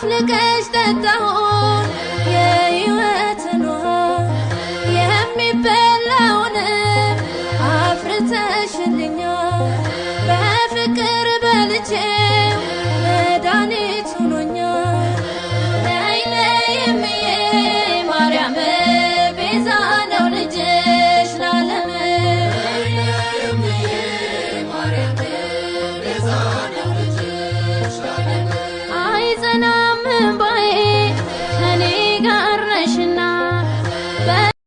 አፍልቀሽ ጠጣሁን የሕይወትን ውሃ የሚበላውን አፍርተሽልኛል በፍቅር በልቼው መድኃኒት ሆኖኛል። ነይ ነይ እምዬ ማርያም ቤዛ ነው ልጅሽ ለዓለም አይጸናም እንባዬ ከኔ ጋር ነሽና